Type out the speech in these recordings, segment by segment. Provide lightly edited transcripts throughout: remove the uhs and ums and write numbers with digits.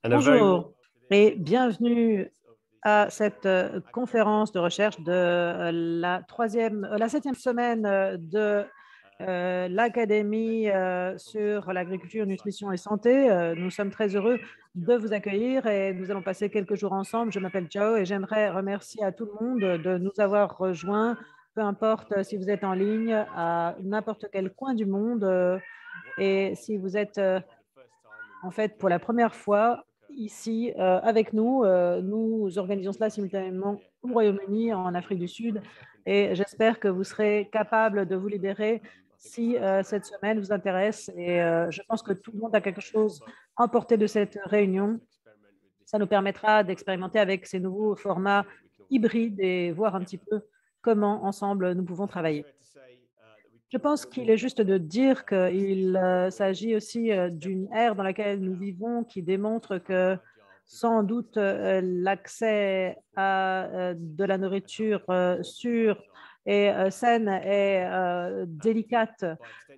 Bonjour et bienvenue à cette conférence de recherche de la 7e semaine de l'Académie sur l'agriculture, nutrition et santé. Nous sommes très heureux de vous accueillir et nous allons passer quelques jours ensemble. Je m'appelle Joe et j'aimerais remercier à tout le monde de nous avoir rejoints, peu importe si vous êtes en ligne à n'importe quel coin du monde et si vous êtes en fait pour la première fois ici avec nous. Nous organisons cela simultanément au Royaume-Uni, en Afrique du Sud, et j'espère que vous serez capable de vous libérer si cette semaine vous intéresse. Et je pense que tout le monde a quelque chose à emporter de cette réunion. Ça nous permettra d'expérimenter avec ces nouveaux formats hybrides et voir un petit peu comment ensemble nous pouvons travailler. Je pense qu'il est juste de dire qu'il s'agit aussi d'une ère dans laquelle nous vivons qui démontre que sans doute l'accès à de la nourriture sûre et saine est délicate.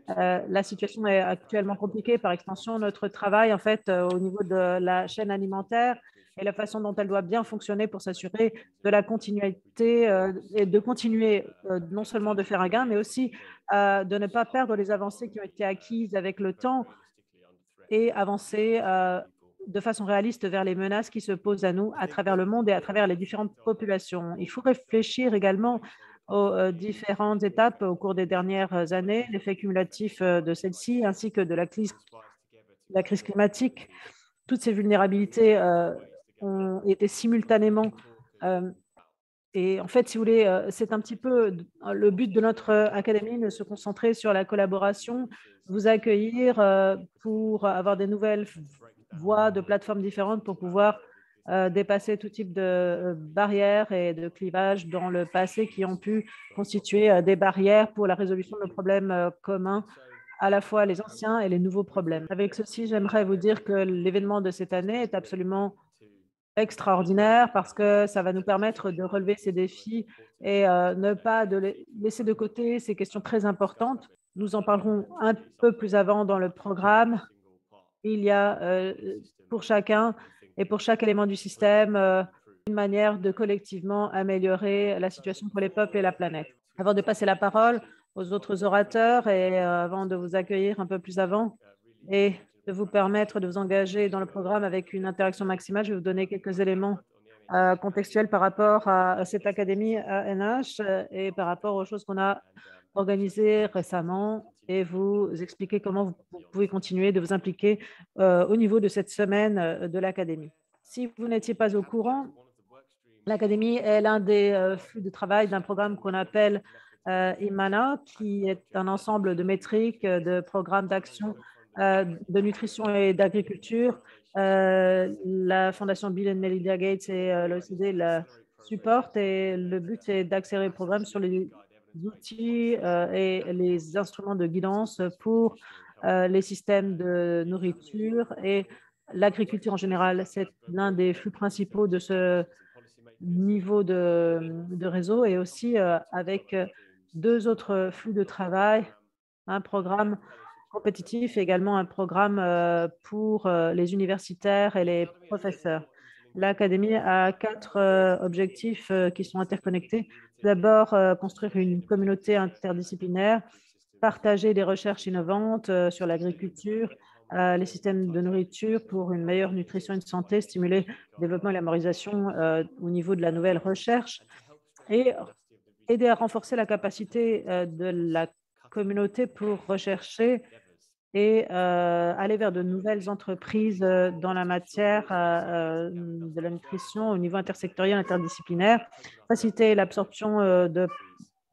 La situation est actuellement compliquée. Par extension, notre travail, en fait, au niveau de la chaîne alimentaire et la façon dont elle doit bien fonctionner pour s'assurer de la continuité et de continuer non seulement de faire un gain, mais aussi de ne pas perdre les avancées qui ont été acquises avec le temps et avancer de façon réaliste vers les menaces qui se posent à nous à travers le monde et à travers les différentes populations. Il faut réfléchir également aux différentes étapes au cours des dernières années, l'effet cumulatif de celle-ci, ainsi que de la crise climatique. Toutes ces vulnérabilités ont été simultanément et en fait, si vous voulez, c'est un petit peu le but de notre académie, de se concentrer sur la collaboration, vous accueillir pour avoir des nouvelles voies de plateformes différentes pour pouvoir dépasser tout type de barrières et de clivages dans le passé qui ont pu constituer des barrières pour la résolution de problèmes communs, à la fois les anciens et les nouveaux problèmes. Avec ceci, j'aimerais vous dire que l'événement de cette année est absolument extraordinaire parce que ça va nous permettre de relever ces défis et ne pas laisser de côté ces questions très importantes. Nous en parlerons un peu plus avant dans le programme. Il y a pour chacun et pour chaque élément du système une manière de collectivement améliorer la situation pour les peuples et la planète. Avant de passer la parole aux autres orateurs et avant de vous accueillir un peu plus avant et de vous permettre de vous engager dans le programme avec une interaction maximale, je vais vous donner quelques éléments contextuels par rapport à cette académie ANH et par rapport aux choses qu'on a organisées récemment et vous expliquer comment vous pouvez continuer de vous impliquer au niveau de cette semaine de l'académie. Si vous n'étiez pas au courant, l'académie est l'un des flux de travail d'un programme qu'on appelle IMANA, qui est un ensemble de métriques, de programmes d'action de nutrition et d'agriculture. La Fondation Bill and Melinda Gates et l'OCDE la supportent et le but est d'accélérer le programme sur les outils et les instruments de guidance pour les systèmes de nourriture et l'agriculture en général. C'est l'un des flux principaux de ce niveau de réseau et aussi avec deux autres flux de travail, un programme compétitif et également un programme pour les universitaires et les professeurs. L'académie a quatre objectifs qui sont interconnectés. D'abord, construire une communauté interdisciplinaire, partager des recherches innovantes sur l'agriculture, les systèmes de nourriture pour une meilleure nutrition et de santé, stimuler le développement et la mémorisation au niveau de la nouvelle recherche et aider à renforcer la capacité de la communauté pour rechercher et aller vers de nouvelles entreprises dans la matière de la nutrition au niveau intersectoriel, interdisciplinaire, faciliter l'absorption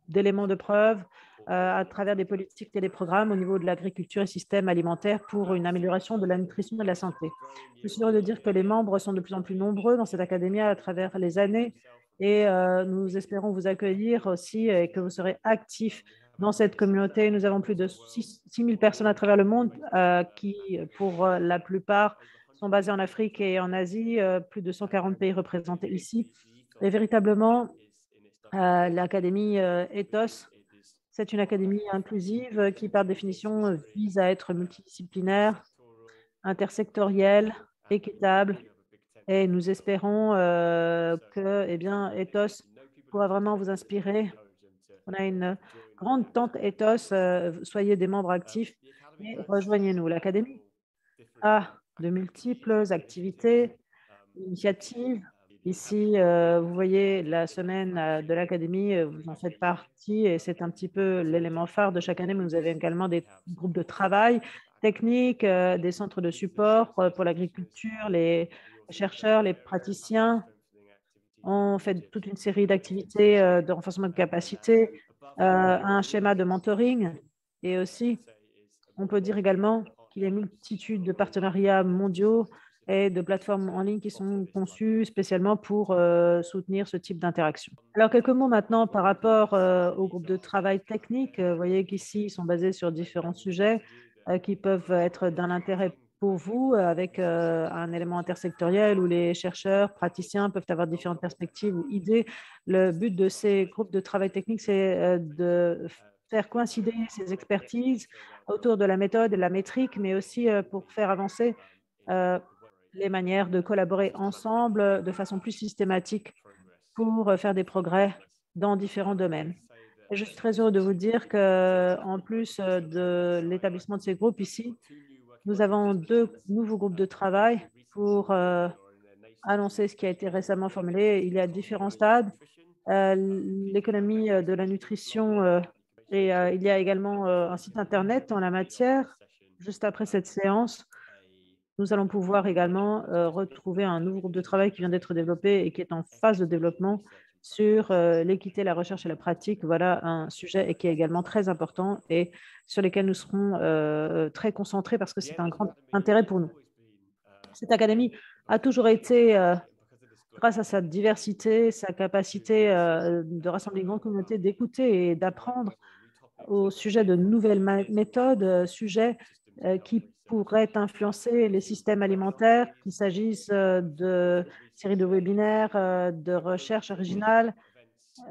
d'éléments de preuve à travers des politiques et des programmes au niveau de l'agriculture et système alimentaire pour une amélioration de la nutrition et de la santé. Je suis heureux de dire que les membres sont de plus en plus nombreux dans cette académie à travers les années et nous espérons vous accueillir aussi et que vous serez actifs dans cette communauté. Nous avons plus de 6 000 personnes à travers le monde qui, pour la plupart, sont basées en Afrique et en Asie, plus de 140 pays représentés ici. Et véritablement, l'académie Ethos, c'est une académie inclusive qui, par définition, vise à être multidisciplinaire, intersectorielle équitable et nous espérons que Ethos pourra vraiment vous inspirer. On a une grande tente Ethos, soyez des membres actifs et rejoignez-nous. L'Académie a de multiples activités, initiatives. Ici, vous voyez la semaine de l'Académie, vous en faites partie et c'est un petit peu l'élément phare de chaque année, mais vous avez également des groupes de travail techniques, des centres de support pour l'agriculture, les chercheurs, les praticiens. On fait toute une série d'activités de renforcement de capacité, un schéma de mentoring et aussi, on peut dire également qu'il y a une multitude de partenariats mondiaux et de plateformes en ligne qui sont conçues spécialement pour soutenir ce type d'interaction. Alors, quelques mots maintenant par rapport au groupe de travail technique. Vous voyez qu'ici, ils sont basés sur différents sujets qui peuvent être d'un intérêt pour vous, avec un élément intersectoriel où les chercheurs, praticiens peuvent avoir différentes perspectives ou idées. Le but de ces groupes de travail technique, c'est de faire coïncider ces expertises autour de la méthode et de la métrique, mais aussi pour faire avancer euh, les manières de collaborer ensemble de façon plus systématique pour faire des progrès dans différents domaines. Et je suis très heureux de vous dire qu'en plus de l'établissement de ces groupes ici, nous avons 2 nouveaux groupes de travail pour annoncer ce qui a été récemment formulé. Il y a différents stades, l'économie de la nutrition et il y a également un site internet en la matière. Juste après cette séance, nous allons pouvoir également retrouver un nouveau groupe de travail qui vient d'être développé et qui est en phase de développement sur l'équité, la recherche et la pratique. Voilà un sujet et qui est également très important et sur lesquels nous serons très concentrés parce que c'est un grand intérêt pour nous. Cette académie a toujours été, grâce à sa diversité, sa capacité de rassembler une grande communauté, d'écouter et d'apprendre au sujet de nouvelles méthodes, sujets qui pourraient influencer les systèmes alimentaires, qu'il s'agisse de séries de webinaires, de recherches originales,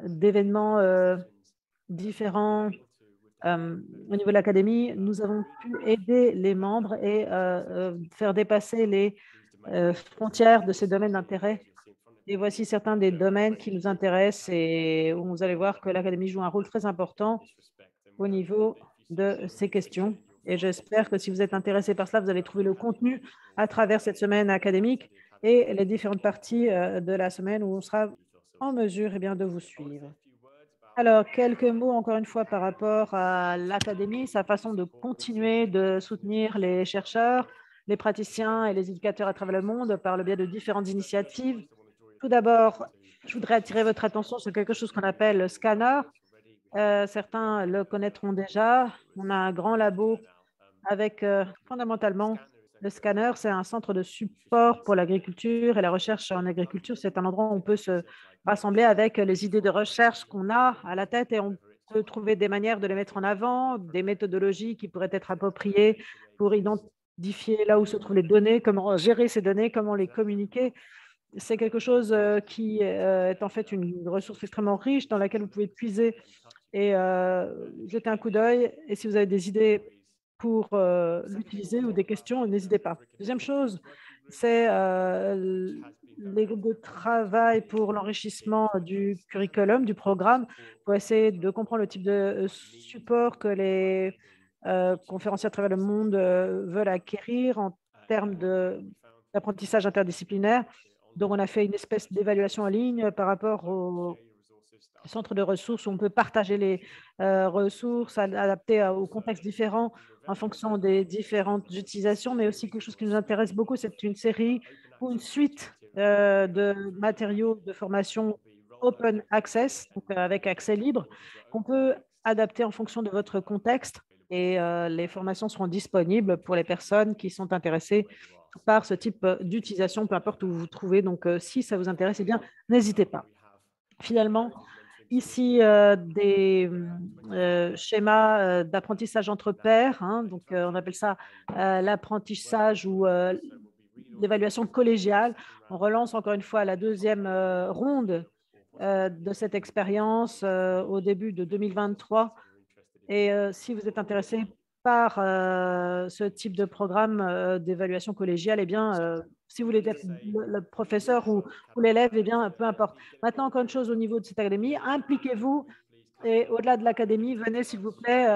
d'événements différents. Au niveau de l'académie, nous avons pu aider les membres et faire dépasser les frontières de ces domaines d'intérêt. Et voici certains des domaines qui nous intéressent et où vous allez voir que l'académie joue un rôle très important au niveau de ces questions. Et j'espère que si vous êtes intéressé par cela, vous allez trouver le contenu à travers cette semaine académique et les différentes parties de la semaine où on sera en mesure de vous suivre. Alors, quelques mots encore une fois par rapport à l'académie, sa façon de continuer de soutenir les chercheurs, les praticiens et les éducateurs à travers le monde par le biais de différentes initiatives. Tout d'abord, je voudrais attirer votre attention sur quelque chose qu'on appelle le scanner. Certains le connaîtront déjà. On a un grand labo avec fondamentalement le scanner. C'est un centre de support pour l'agriculture et la recherche en agriculture. C'est un endroit où on peut se rassembler avec les idées de recherche qu'on a à la tête et on peut trouver des manières de les mettre en avant, des méthodologies qui pourraient être appropriées pour identifier là où se trouvent les données, comment gérer ces données, comment les communiquer. C'est quelque chose qui est en fait une ressource extrêmement riche dans laquelle vous pouvez puiser et jeter un coup d'œil. Et si vous avez des idées pour l'utiliser ou des questions, n'hésitez pas. Deuxième chose, c'est les groupes de travail pour l'enrichissement du curriculum, du programme, pour essayer de comprendre le type de support que les conférenciers à travers le monde veulent acquérir en termes d'apprentissage interdisciplinaire. Donc, on a fait une espèce d'évaluation en ligne par rapport au centre de ressources où on peut partager les ressources adaptées aux contextes différents en fonction des différentes utilisations, mais aussi quelque chose qui nous intéresse beaucoup, c'est une série ou une suite de matériaux de formation open access, donc avec accès libre, qu'on peut adapter en fonction de votre contexte et les formations seront disponibles pour les personnes qui sont intéressées par ce type d'utilisation, peu importe où vous vous trouvez. Donc, si ça vous intéresse, eh bien, n'hésitez pas. Finalement, ici, des schémas d'apprentissage entre pairs, hein, donc on appelle ça l'apprentissage ou l'évaluation collégiale. On relance encore une fois la deuxième ronde de cette expérience au début de 2023. Et si vous êtes intéressé par ce type de programme d'évaluation collégiale, eh bien, si vous voulez être le professeur ou l'élève, eh bien, peu importe. Maintenant, encore une chose au niveau de cette académie, impliquez-vous et au-delà de l'académie, venez s'il vous plaît,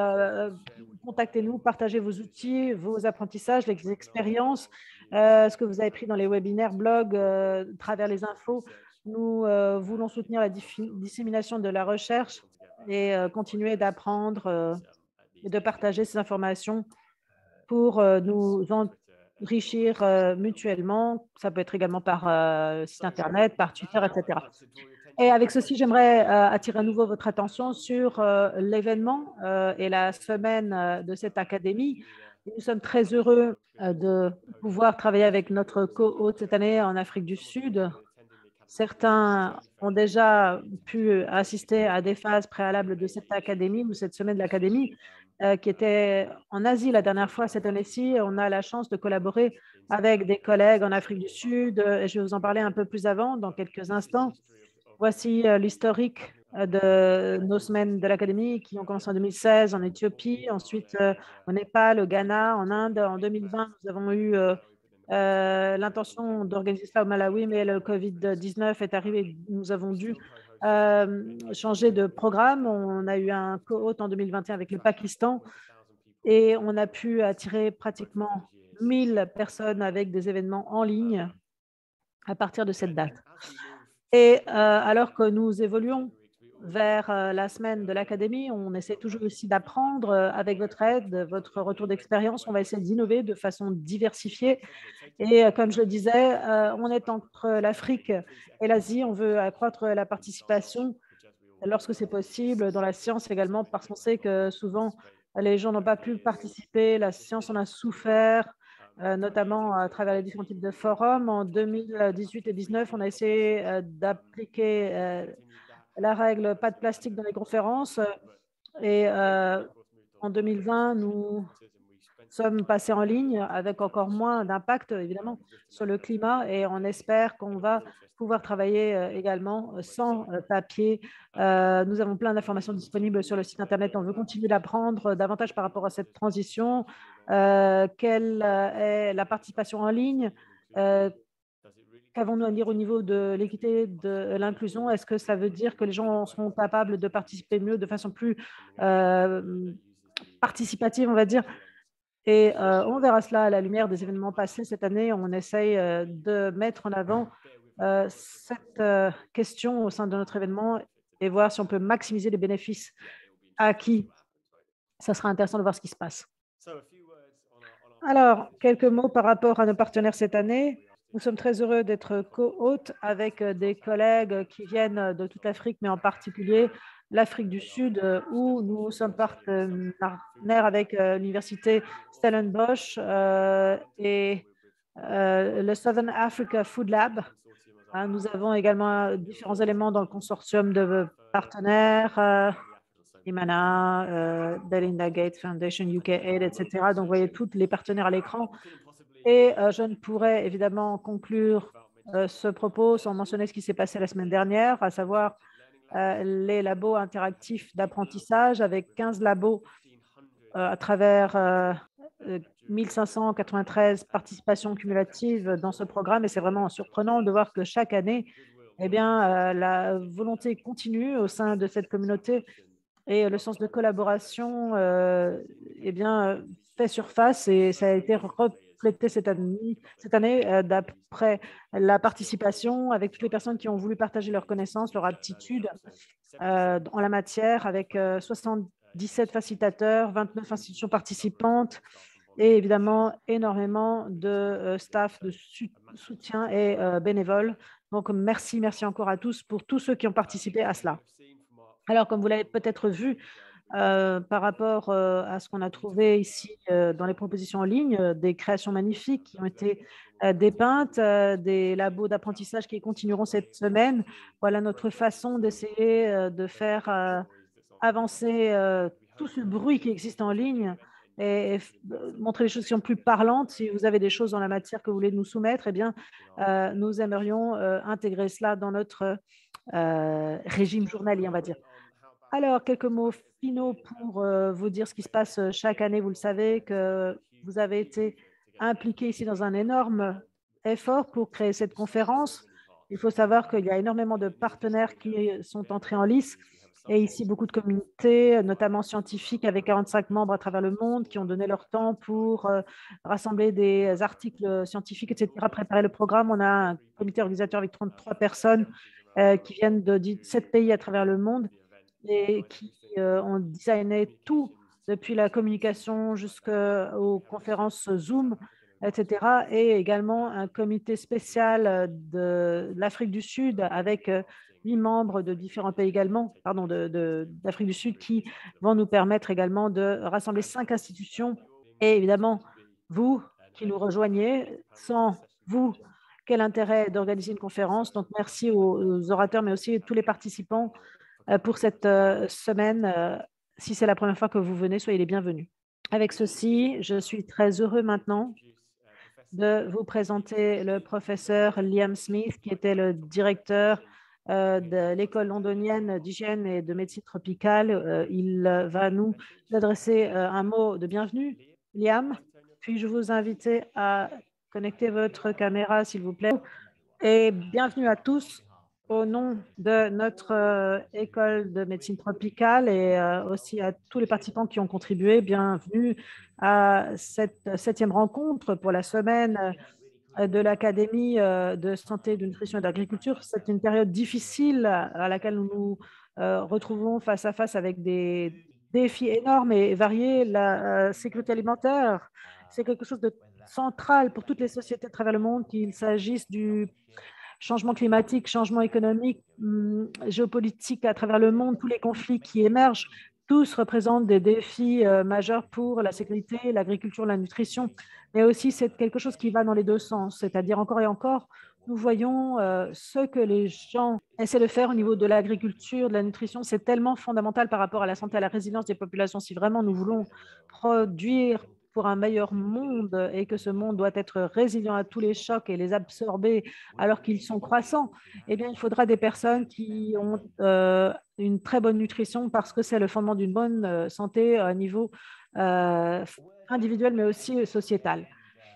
contactez-nous, partagez vos outils, vos apprentissages, les expériences, ce que vous avez pris dans les webinaires, blogs, à travers les infos. Nous voulons soutenir la dissémination de la recherche et continuer d'apprendre et de partager ces informations pour nous enrichir mutuellement. Ça peut être également par site Internet, par Twitter, etc. Et avec ceci, j'aimerais attirer à nouveau votre attention sur l'événement et la semaine de cette académie. Nous sommes très heureux de pouvoir travailler avec notre co-hôte cette année en Afrique du Sud. Certains ont déjà pu assister à des phases préalables de cette académie ou cette semaine de l'académie qui était en Asie la dernière fois. Cette année-ci, on a la chance de collaborer avec des collègues en Afrique du Sud. Et je vais vous en parler un peu plus avant, dans quelques instants. Voici l'historique de nos semaines de l'Académie qui ont commencé en 2016 en Éthiopie, ensuite au Népal, au Ghana, en Inde. En 2020, nous avons eu l'intention d'organiser cela au Malawi, mais le Covid-19 est arrivé. Nous avons dû changer de programme. On a eu un co-hôte en 2021 avec le Pakistan et on a pu attirer pratiquement 1000 personnes avec des événements en ligne à partir de cette date. Et alors que nous évoluons vers la semaine de l'Académie, on essaie toujours aussi d'apprendre avec votre aide, votre retour d'expérience. On va essayer d'innover de façon diversifiée. Et comme je le disais, on est entre l'Afrique et l'Asie. On veut accroître la participation lorsque c'est possible dans la science également, parce qu'on sait que souvent, les gens n'ont pas pu participer. La science en a souffert, notamment à travers les différents types de forums. En 2018 et 2019, on a essayé d'appliquer la règle pas de plastique dans les conférences. Et en 2020, nous sommes passés en ligne avec encore moins d'impact, évidemment, sur le climat et on espère qu'on va pouvoir travailler également sans papier. Nous avons plein d'informations disponibles sur le site Internet. On veut continuer d'apprendre davantage par rapport à cette transition. Quelle est la participation en ligne? Qu'avons-nous à dire au niveau de l'équité, de l'inclusion? Est-ce que ça veut dire que les gens seront capables de participer mieux, de façon plus participative, on va dire? Et on verra cela à la lumière des événements passés cette année. On essaye de mettre en avant cette question au sein de notre événement et voir si on peut maximiser les bénéfices acquis. Ça sera intéressant de voir ce qui se passe. Alors, quelques mots par rapport à nos partenaires cette année. Nous sommes très heureux d'être co-hôtes avec des collègues qui viennent de toute l'Afrique, mais en particulier l'Afrique du Sud, où nous sommes partenaires avec l'université Stellenbosch et le Southern Africa Food Lab. Nous avons également différents éléments dans le consortium de partenaires, Imana, Belinda Gates Foundation, UK Aid, etc. Donc, vous voyez tous les partenaires à l'écran. Et je ne pourrais évidemment conclure ce propos sans mentionner ce qui s'est passé la semaine dernière, à savoir les labos interactifs d'apprentissage avec 15 labos à travers 1593 participations cumulatives dans ce programme. Et c'est vraiment surprenant de voir que chaque année, eh bien, la volonté continue au sein de cette communauté et le sens de collaboration eh bien, fait surface et ça a été reflété cette année d'après la participation avec toutes les personnes qui ont voulu partager leurs connaissances, leurs aptitudes en la matière avec 77 facilitateurs, 29 institutions participantes et évidemment énormément de staff de soutien et bénévoles. Donc, merci encore à tous pour tous ceux qui ont participé à cela. Alors, comme vous l'avez peut-être vu, par rapport à ce qu'on a trouvé ici dans les propositions en ligne, des créations magnifiques qui ont été dépeintes, des labos d'apprentissage qui continueront cette semaine. Voilà notre façon d'essayer de faire avancer tout ce bruit qui existe en ligne et montrer les choses qui sont plus parlantes. Si vous avez des choses dans la matière que vous voulez nous soumettre, eh bien, nous aimerions intégrer cela dans notre régime journalier, on va dire. Alors, quelques mots finaux pour vous dire ce qui se passe chaque année. Vous le savez que vous avez été impliqué ici dans un énorme effort pour créer cette conférence. Il faut savoir qu'il y a énormément de partenaires qui sont entrés en lice et ici beaucoup de communautés, notamment scientifiques avec 45 membres à travers le monde qui ont donné leur temps pour rassembler des articles scientifiques, etc., préparer le programme. On a un comité organisateur avec 33 personnes qui viennent de 17 pays à travers le monde et qui ont designé tout depuis la communication jusqu'aux conférences Zoom, etc. Et également un comité spécial de l'Afrique du Sud avec 8 membres de différents pays également, pardon, d'Afrique du Sud qui vont nous permettre également de rassembler 5 institutions. Et évidemment, vous qui nous rejoignez, sans vous, quel intérêt d'organiser une conférence. Donc, merci aux orateurs, mais aussi à tous les participants pour cette semaine. Si c'est la première fois que vous venez, soyez les bienvenus. Avec ceci, je suis très heureux maintenant de vous présenter le professeur Liam Smith, qui était le directeur de l'école londonienne d'hygiène et de médecine tropicale. Il va nous adresser un mot de bienvenue. Liam, puis-je vous inviter à connecter votre caméra, s'il vous plaît. Et bienvenue à tous au nom de notre école de médecine tropicale et aussi à tous les participants qui ont contribué. Bienvenue à cette 7e rencontre pour la semaine de l'Académie de santé, de nutrition et d'agriculture. C'est une période difficile à laquelle nous nous retrouvons face à face avec des défis énormes et variés. La sécurité alimentaire, c'est quelque chose de central pour toutes les sociétés à travers le monde, qu'il s'agisse du changement climatique, changement économique, géopolitique à travers le monde, tous les conflits qui émergent, tous représentent des défis majeurs pour la sécurité, l'agriculture, la nutrition, mais aussi c'est quelque chose qui va dans les deux sens, c'est-à-dire encore et encore, nous voyons ce que les gens essaient de faire au niveau de l'agriculture, de la nutrition, c'est tellement fondamental par rapport à la santé, à la résilience des populations. Si vraiment nous voulons produire pour un meilleur monde et que ce monde doit être résilient à tous les chocs et les absorber alors qu'ils sont croissants, eh bien, il faudra des personnes qui ont une très bonne nutrition parce que c'est le fondement d'une bonne santé à niveau euh, individuel, mais aussi sociétal.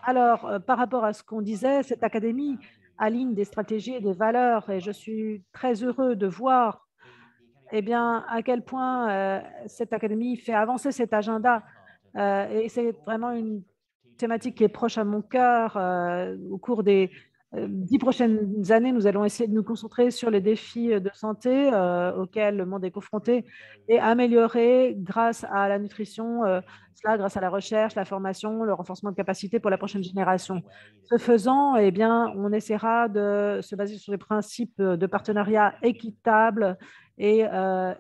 Alors, par rapport à ce qu'on disait, cette académie aligne des stratégies et des valeurs et je suis très heureux de voir eh bien, à quel point cette académie fait avancer cet agenda. Et c'est vraiment une thématique qui est proche à mon cœur. Au cours des 10 prochaines années, nous allons essayer de nous concentrer sur les défis de santé auxquels le monde est confronté et améliorer grâce à la nutrition, cela grâce à la recherche, la formation, le renforcement de capacités pour la prochaine génération. Ce faisant, eh bien, on essaiera de se baser sur les principes de partenariat équitable et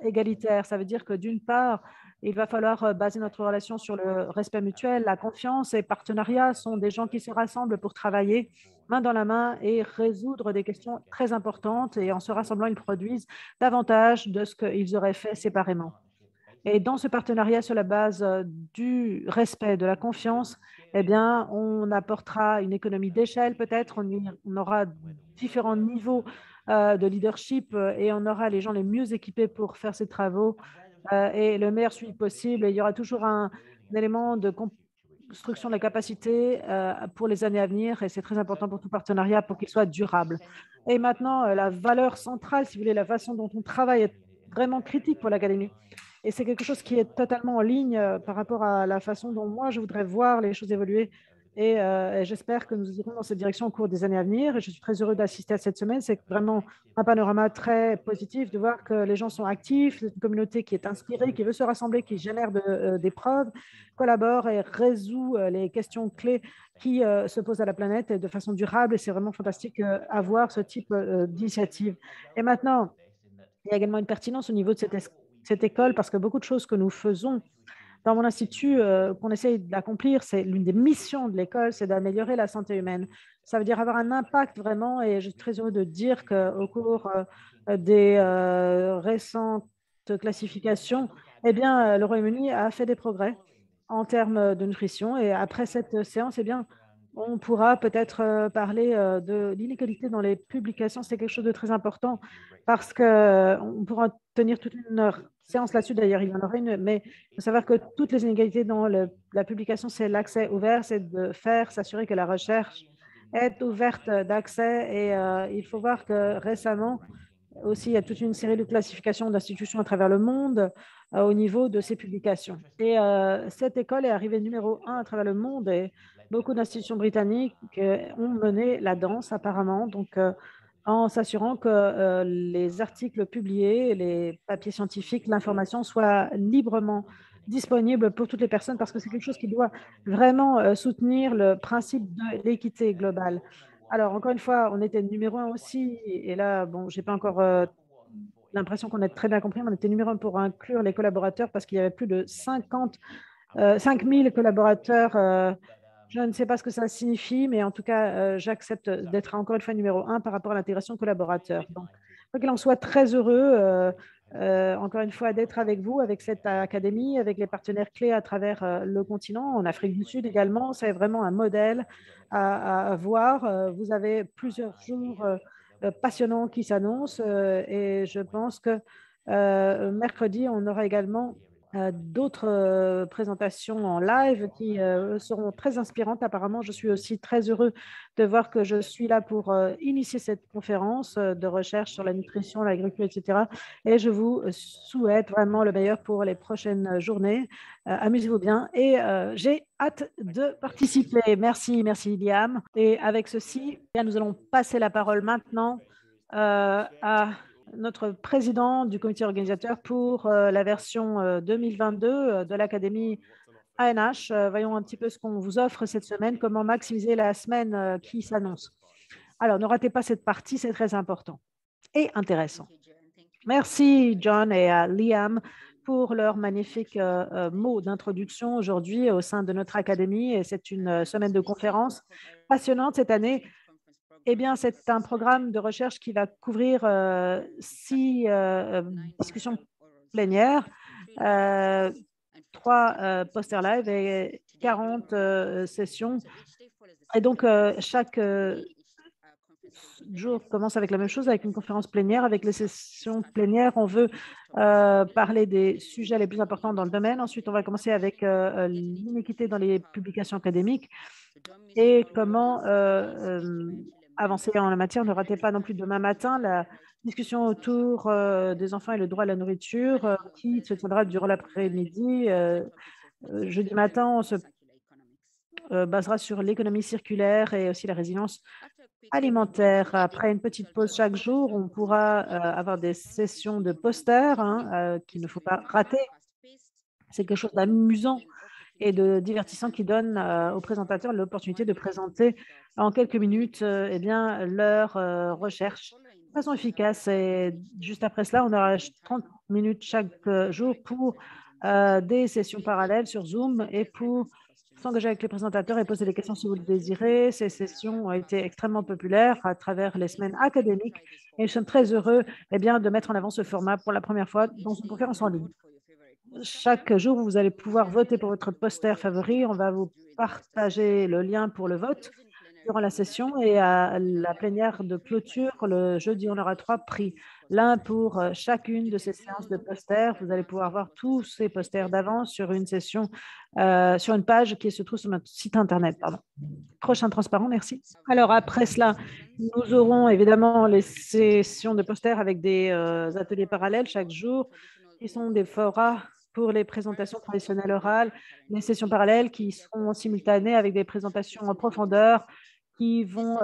égalitaire. Ça veut dire que d'une part, il va falloir baser notre relation sur le respect mutuel, la confiance et partenariat sont des gens qui se rassemblent pour travailler main dans la main et résoudre des questions très importantes. Et en se rassemblant, ils produisent davantage de ce qu'ils auraient fait séparément. Et dans ce partenariat sur la base du respect, de la confiance, eh bien, on apportera une économie d'échelle peut-être, on aura différents niveaux de leadership et on aura les gens les mieux équipés pour faire ces travaux et le meilleur suivi possible. Et il y aura toujours un élément de construction de la capacité pour les années à venir et c'est très important pour tout partenariat pour qu'il soit durable. Et maintenant, la valeur centrale, si vous voulez, la façon dont on travaille est vraiment critique pour l'académie. Et c'est quelque chose qui est totalement en ligne par rapport à la façon dont moi, je voudrais voir les choses évoluer. Et j'espère que nous irons dans cette direction au cours des années à venir. Et je suis très heureux d'assister à cette semaine. C'est vraiment un panorama très positif de voir que les gens sont actifs, c'est une communauté qui est inspirée, qui veut se rassembler, qui génère des preuves, collabore et résout les questions clés qui se posent à la planète de façon durable. Et c'est vraiment fantastique à voir ce type d'initiative. Et maintenant, il y a également une pertinence au niveau de cette école parce que beaucoup de choses que nous faisons dans mon institut, qu'on essaye d'accomplir, c'est l'une des missions de l'école, c'est d'améliorer la santé humaine. Ça veut dire avoir un impact vraiment et je suis très heureux de dire qu'au cours des récentes classifications, eh bien, le Royaume-Uni a fait des progrès en termes de nutrition et après cette séance, eh bien, on pourra peut-être parler de l'inégalité dans les publications. C'est quelque chose de très important parce qu'on pourra tenir toute une séance là-dessus, d'ailleurs, il y en aura une, mais il faut savoir que toutes les inégalités dans la publication, c'est l'accès ouvert, c'est de s'assurer que la recherche est ouverte d'accès. Et il faut voir que récemment, aussi, il y a toute une série de classifications d'institutions à travers le monde au niveau de ces publications. Et cette école est arrivée numéro 1 à travers le monde et beaucoup d'institutions britanniques ont mené la danse apparemment, donc en s'assurant que les articles publiés, les papiers scientifiques, l'information soit librement disponible pour toutes les personnes parce que c'est quelque chose qui doit vraiment soutenir le principe de l'équité globale. Alors, encore une fois, on était numéro 1 aussi. Et là, bon, j'ai pas encore l'impression qu'on a très bien compris, mais on était numéro 1 pour inclure les collaborateurs parce qu'il y avait plus de 5 000 collaborateurs. Je ne sais pas ce que ça signifie, mais en tout cas, j'accepte d'être encore une fois numéro 1 par rapport à l'intégration de collaborateurs. Donc, quoi qu'il en soit, très heureux, encore une fois, d'être avec vous, avec cette académie, avec les partenaires clés à travers le continent, en Afrique du Sud également. C'est vraiment un modèle à voir. Vous avez plusieurs jours passionnants qui s'annoncent et je pense que mercredi, on aura également d'autres présentations en live qui seront très inspirantes. Apparemment, je suis aussi très heureux de voir que je suis là pour initier cette conférence de recherche sur la nutrition, l'agriculture, etc. Et je vous souhaite vraiment le meilleur pour les prochaines journées. Amusez-vous bien et j'ai hâte de participer. Merci, merci Liam. Et avec ceci, bien, nous allons passer la parole maintenant à notre président du comité organisateur pour la version 2022 de l'Académie ANH. Voyons un petit peu ce qu'on vous offre cette semaine, comment maximiser la semaine qui s'annonce. Alors, ne ratez pas cette partie, c'est très important et intéressant. Merci, John et à Liam, pour leurs magnifiques mots d'introduction aujourd'hui au sein de notre académie. Et c'est une semaine de conférences passionnante cette année. Eh bien, c'est un programme de recherche qui va couvrir 6 discussions plénières, 3 posters live et 40 sessions. Et donc, chaque jour commence avec la même chose, avec une conférence plénière. Avec les sessions plénières, on veut parler des sujets les plus importants dans le domaine. Ensuite, on va commencer avec l'inéquité dans les publications académiques et comment avancer en la matière. Ne ratez pas non plus demain matin la discussion autour des enfants et le droit à la nourriture qui se tiendra durant l'après-midi. Jeudi matin, on se basera sur l'économie circulaire et aussi la résilience alimentaire. Après une petite pause chaque jour, on pourra avoir des sessions de posters qu'il ne faut pas rater. C'est quelque chose d'amusant et de divertissant qui donne aux présentateurs l'opportunité de présenter en quelques minutes eh bien, leur recherche de façon efficace. Et juste après cela, on aura 30 minutes chaque jour pour des sessions parallèles sur Zoom et pour s'engager avec les présentateurs et poser des questions si vous le désirez. Ces sessions ont été extrêmement populaires à travers les semaines académiques et nous sommes très heureux eh bien, de mettre en avant ce format pour la première fois dans une conférence en ligne. Chaque jour, vous allez pouvoir voter pour votre poster favori. On va vous partager le lien pour le vote durant la session et à la plénière de clôture, le jeudi, on aura 3 prix. L'un pour chacune de ces séances de posters. Vous allez pouvoir voir tous ces posters d'avance sur une session, sur une page qui se trouve sur notre site Internet. Pardon. Prochain transparent, merci. Alors, après cela, nous aurons évidemment les sessions de posters avec des ateliers parallèles chaque jour qui sont des forats pour les présentations traditionnelles orales, les sessions parallèles qui seront simultanées avec des présentations en profondeur qui vont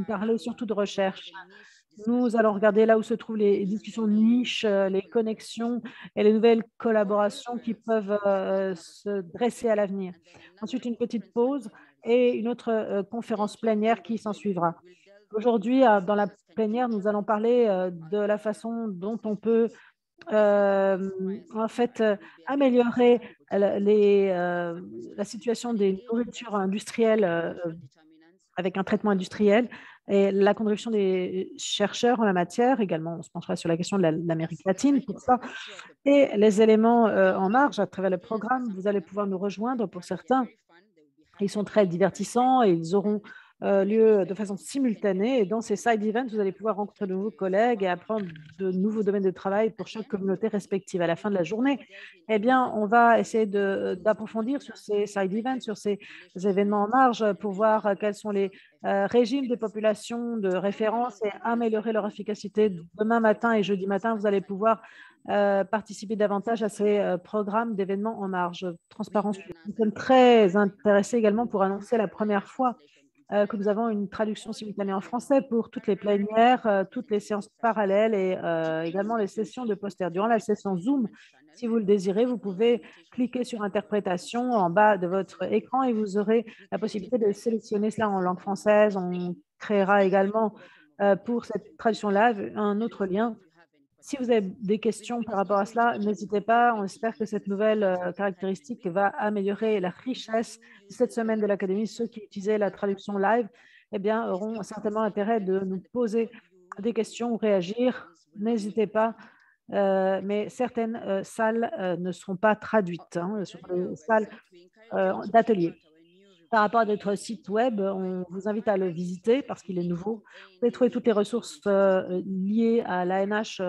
parler surtout de recherche. Nous allons regarder là où se trouvent les discussions niches, les connexions et les nouvelles collaborations qui peuvent se dresser à l'avenir. Ensuite, une petite pause et une autre conférence plénière qui s'en suivra. Aujourd'hui, dans la plénière, nous allons parler de la façon dont on peut en fait, améliorer la situation des nourritures industrielles avec un traitement industriel et la contribution des chercheurs en la matière. Également, on se penchera sur la question de l'Amérique latine pour ça. Et les éléments en marge à travers le programme, vous allez pouvoir nous rejoindre pour certains. Ils sont très divertissants et ils auront lieu de façon simultanée. Et dans ces side events, vous allez pouvoir rencontrer de nouveaux collègues et apprendre de nouveaux domaines de travail pour chaque communauté respective. À la fin de la journée, eh bien, on va essayer d'approfondir sur ces side events, sur ces événements en marge pour voir quels sont les régimes des populations de référence et améliorer leur efficacité. Demain matin et jeudi matin, vous allez pouvoir participer davantage à ces programmes d'événements en marge. Transparence. Nous sommes très intéressés également pour annoncer la première fois que nous avons une traduction simultanée en français pour toutes les plénières, toutes les séances parallèles et également les sessions de poster. Durant la session Zoom, si vous le désirez, vous pouvez cliquer sur Interprétation en bas de votre écran et vous aurez la possibilité de sélectionner cela en langue française. On créera également pour cette traduction live un autre lien. Si vous avez des questions par rapport à cela, n'hésitez pas. On espère que cette nouvelle caractéristique va améliorer la richesse de cette semaine de l'Académie. Ceux qui utilisaient la traduction live eh bien, auront certainement intérêt de nous poser des questions ou réagir. N'hésitez pas. Mais certaines salles ne seront pas traduites sur les salles d'atelier. Par rapport à notre site web, on vous invite à le visiter parce qu'il est nouveau. Vous pouvez trouver toutes les ressources liées à l'ANH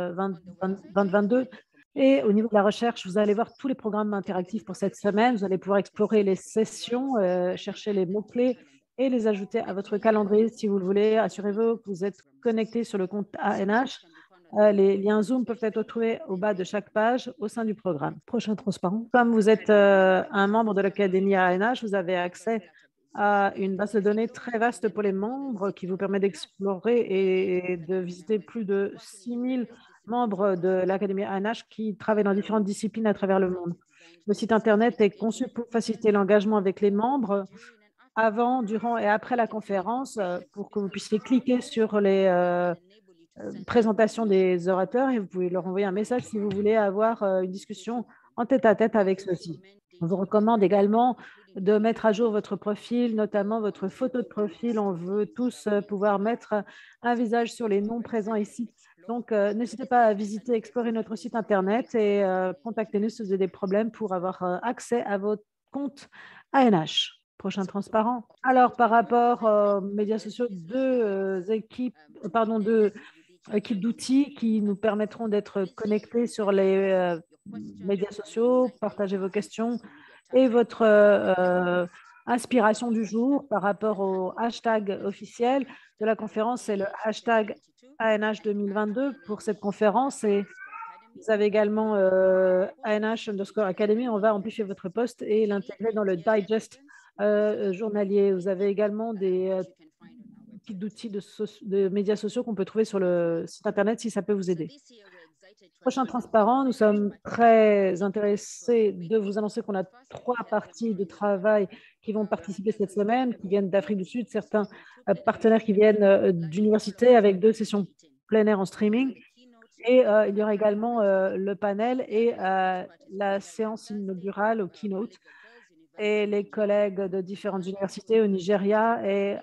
2022. Et au niveau de la recherche, vous allez voir tous les programmes interactifs pour cette semaine. Vous allez pouvoir explorer les sessions, chercher les mots-clés et les ajouter à votre calendrier si vous le voulez. Assurez-vous que vous êtes connecté sur le compte ANH. Les liens Zoom peuvent être retrouvés au bas de chaque page au sein du programme. Prochain transparent. Comme vous êtes un membre de l'Académie ANH, vous avez accès à une base de données très vaste pour les membres qui vous permet d'explorer et de visiter plus de 6000 membres de l'Académie ANH qui travaillent dans différentes disciplines à travers le monde. Le site Internet est conçu pour faciliter l'engagement avec les membres avant, durant et après la conférence pour que vous puissiez cliquer sur les présentation des orateurs et vous pouvez leur envoyer un message si vous voulez avoir une discussion en tête-à-tête avec ceux-ci. On vous recommande également de mettre à jour votre profil, notamment votre photo de profil. On veut tous pouvoir mettre un visage sur les noms présents ici. Donc, n'hésitez pas à visiter, explorer notre site Internet et contactez-nous si vous avez des problèmes pour avoir accès à votre compte ANH. Prochain transparent. Alors, par rapport aux médias sociaux, deux équipes d'outils qui nous permettront d'être connectés sur les médias sociaux, partager vos questions et votre inspiration du jour par rapport au hashtag officiel de la conférence. C'est le hashtag ANH 2022 pour cette conférence. Et vous avez également ANH_Academy. On va amplifier votre post et l'intégrer dans le digest journalier. Vous avez également des kits d'outils de médias sociaux qu'on peut trouver sur le site Internet si ça peut vous aider. Prochain transparent, nous sommes très intéressés de vous annoncer qu'on a 3 parties de travail qui vont participer cette semaine, qui viennent d'Afrique du Sud, certains partenaires qui viennent d'universités avec 2 sessions plein air en streaming. Et il y aura également le panel et la séance inaugurale au keynote et les collègues de différentes universités au Nigeria et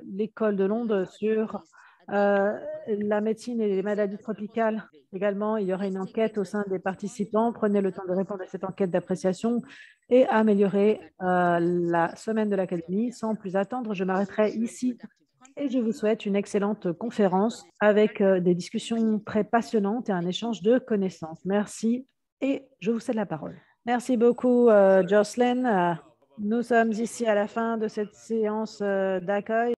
l'école de Londres sur la médecine et les maladies tropicales. Également, il y aura une enquête au sein des participants. Prenez le temps de répondre à cette enquête d'appréciation et améliorer la semaine de l'Académie. Sans plus attendre, je m'arrêterai ici et je vous souhaite une excellente conférence avec des discussions très passionnantes et un échange de connaissances. Merci et je vous cède la parole. Merci beaucoup, Jocelyn. Nous sommes ici à la fin de cette séance d'accueil.